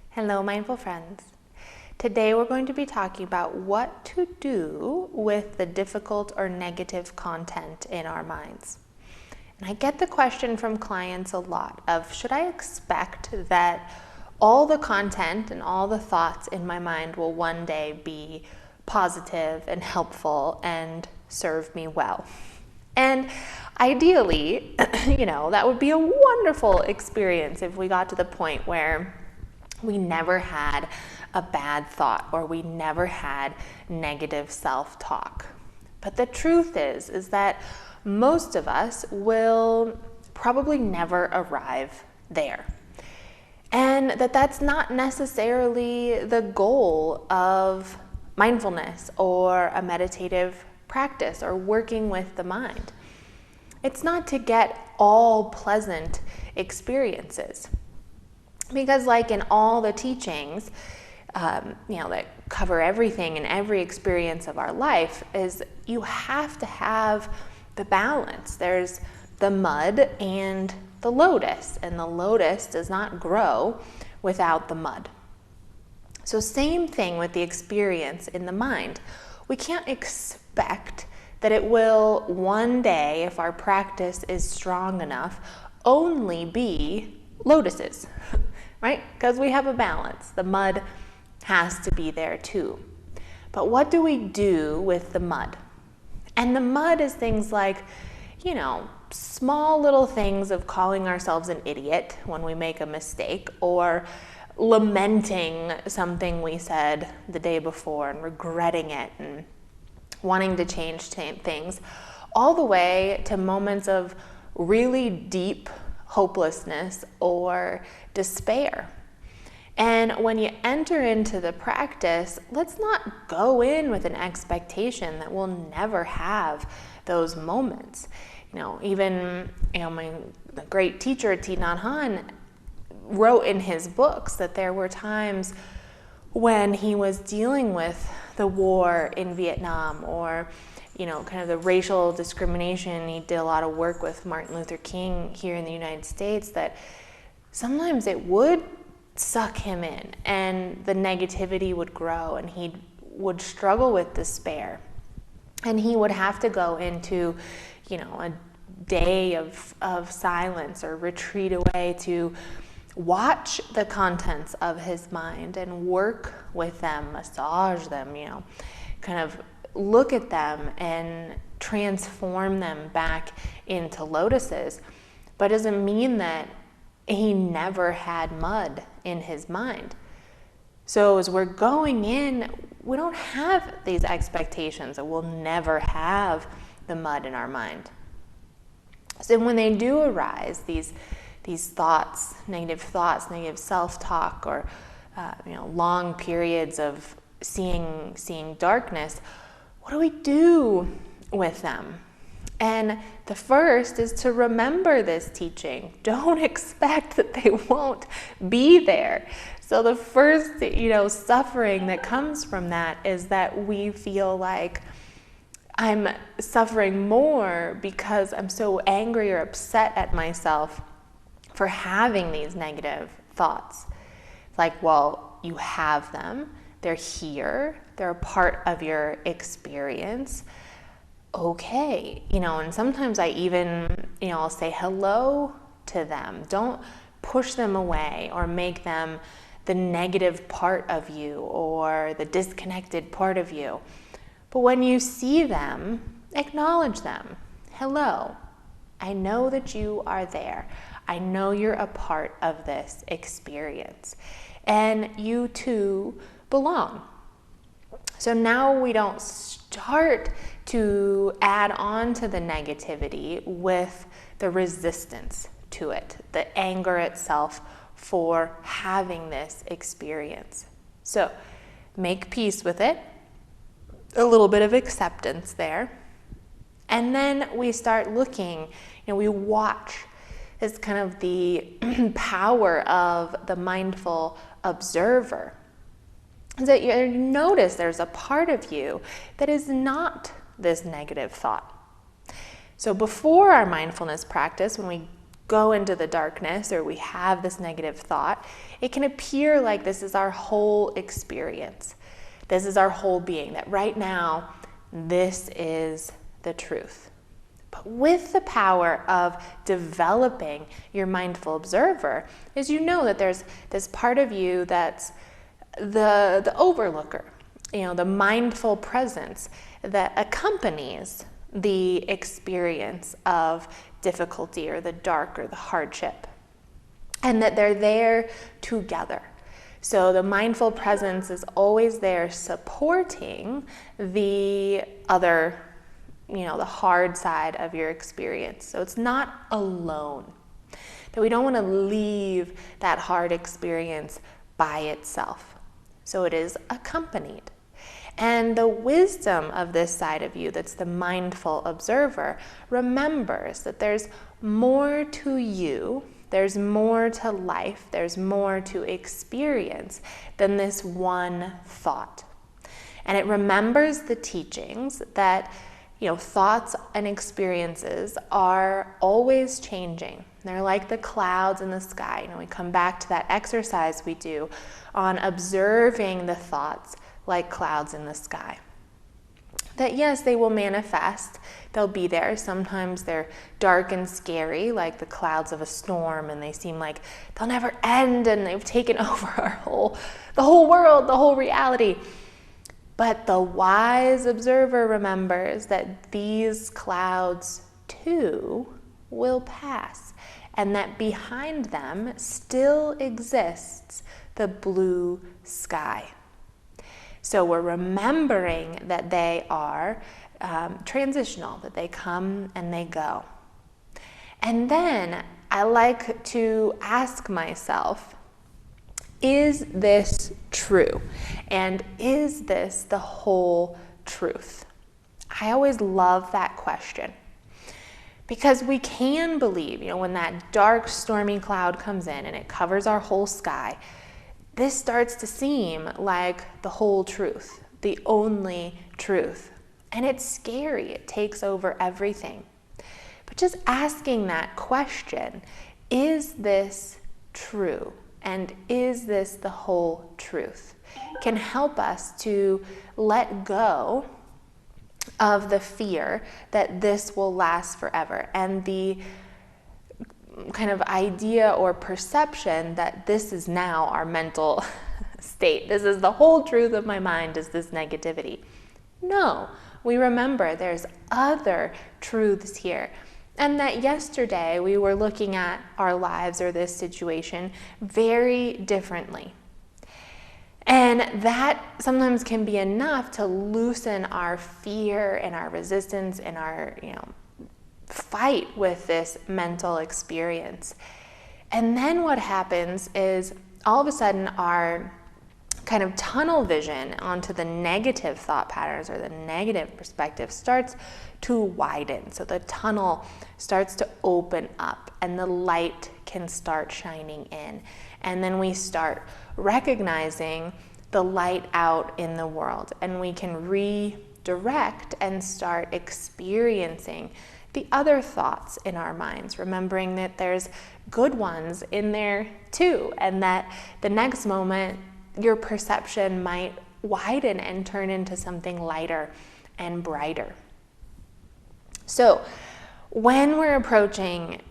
Hello, mindful friends. Today we're going to be talking about what to do with the difficult or negative content in our minds. And I get the question from clients a lot of, should I expect that all the content and all the thoughts in my mind will one day be positive and helpful and serve me well? And ideally, that would be a wonderful experience if we got to the point where we never had a bad thought or we never had negative self-talk. But the truth is that most of us will probably never arrive there. And that's not necessarily the goal of mindfulness or a meditative practice or working with the mind. It's not to get all pleasant experiences. Because like in all the teachings, that cover everything and every experience of our life, is you have to have the balance. There's the mud and the lotus, and the lotus does not grow without the mud. So same thing with the experience in the mind. We can't expect that it will one day, if our practice is strong enough, only be lotuses. Right? Because we have a balance. The mud has to be there too. But what do we do with the mud? And the mud is things like, small little things of calling ourselves an idiot when we make a mistake, or lamenting something we said the day before and regretting it and wanting to change things, all the way to moments of really deep hopelessness or despair. And when you enter into the practice, let's not go in with an expectation that we'll never have those moments. The great teacher Thich Nhat Hanh wrote in his books that there were times when he was dealing with the war in Vietnam, or kind of the racial discrimination. He did a lot of work with Martin Luther King here in the United States, that sometimes it would suck him in and the negativity would grow and he would struggle with despair. And he would have to go into, a day of silence or retreat away to watch the contents of his mind and work with them, massage them, kind of look at them and transform them back into lotuses. But it doesn't mean that he never had mud in his mind. So as we're going in, we don't have these expectations that we'll never have the mud in our mind. So when they do arise, these thoughts, negative self-talk, or long periods of seeing darkness, what do we do with them? And the first is to remember this teaching. Don't expect that they won't be there. So the first, suffering that comes from that is that we feel like I'm suffering more because I'm so angry or upset at myself for having these negative thoughts. It's like, well, you have them. They're here. They're a part of your experience. Okay. And sometimes I even, I'll say hello to them. Don't push them away or make them the negative part of you or the disconnected part of you. But when you see them, acknowledge them. Hello. I know that you are there. I know you're a part of this experience. And you too belong. So now we don't start to add on to the negativity with the resistance to it, the anger itself for having this experience. So make peace with it, a little bit of acceptance there. And then we start looking, we watch. It's kind of the power of the mindful observer. That you notice there's a part of you that is not this negative thought. So before our mindfulness practice, when we go into the darkness or we have this negative thought, it can appear like this is our whole experience. This is our whole being, that right now, this is the truth. But with the power of developing your mindful observer, is you know that there's this part of you that's the overlooker, the mindful presence that accompanies the experience of difficulty or the dark or the hardship, and that they're there together. So the mindful presence is always there supporting the other, the hard side of your experience. So it's not alone. That we don't want to leave that hard experience by itself. So it is accompanied. And the wisdom of this side of you, that's the mindful observer, remembers that there's more to you, there's more to life, there's more to experience than this one thought. And it remembers the teachings that, thoughts and experiences are always changing. They're like the clouds in the sky. We come back to that exercise we do on observing the thoughts like clouds in the sky. That yes, they will manifest, they'll be there. Sometimes they're dark and scary, like the clouds of a storm, and they seem like they'll never end, and they've taken over the whole world, the whole reality. But the wise observer remembers that these clouds too will pass, and that behind them still exists the blue sky. So we're remembering that they are transitional, that they come and they go. And then I like to ask myself, is this true? And is this the whole truth? I always love that question. Because we can believe, when that dark, stormy cloud comes in and it covers our whole sky, this starts to seem like the whole truth, the only truth. And it's scary. It takes over everything. But just asking that question, is this true? And is this the whole truth? Can help us to let go of the fear that this will last forever, and the kind of idea or perception that this is now our mental state. This is the whole truth of my mind, is this negativity. No, we remember there's other truths here. And that yesterday we were looking at our lives or this situation very differently. And that sometimes can be enough to loosen our fear and our resistance and our, fight with this mental experience. And then what happens is all of a sudden our kind of tunnel vision onto the negative thought patterns or the negative perspective starts to widen. So the tunnel starts to open up and the light can start shining in. And then we start recognizing the light out in the world, and we can redirect and start experiencing the other thoughts in our minds, remembering that there's good ones in there too, and that the next moment your perception might widen and turn into something lighter and brighter. So when we're approaching,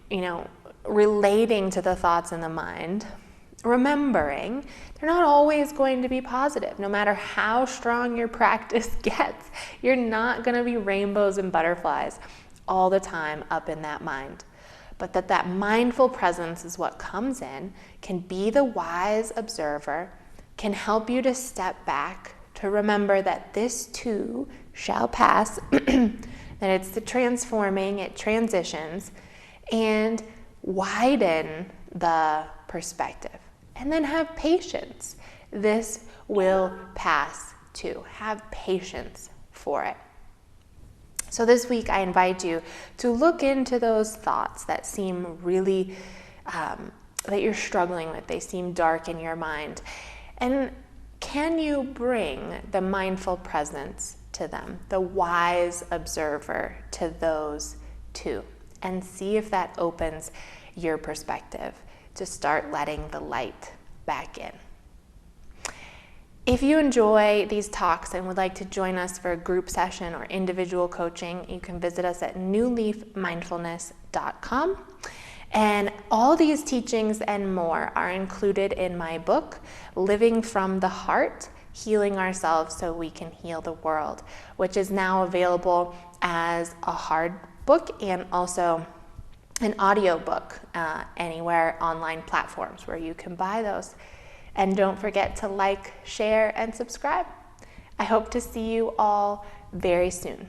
relating to the thoughts in the mind, remembering they're not always going to be positive. No matter how strong your practice gets, you're not going to be rainbows and butterflies all the time up in that mind. But that mindful presence is what comes in, can be the wise observer, can help you to step back, to remember that this too shall pass, that it's the transforming, it transitions, and widen the perspective. And then have patience. This will pass too. Have patience for it. So this week I invite you to look into those thoughts that seem really, that you're struggling with. They seem dark in your mind. And can you bring the mindful presence to them, the wise observer to those too? And see if that opens your perspective to start letting the light back in. If you enjoy these talks and would like to join us for a group session or individual coaching, you can visit us at newleafmindfulness.com. And all these teachings and more are included in my book, Living from the Heart, Healing Ourselves So We Can Heal the World, which is now available as a hard book and also an audio book anywhere online platforms where you can buy those. And don't forget to like, share, and subscribe. I hope to see you all very soon.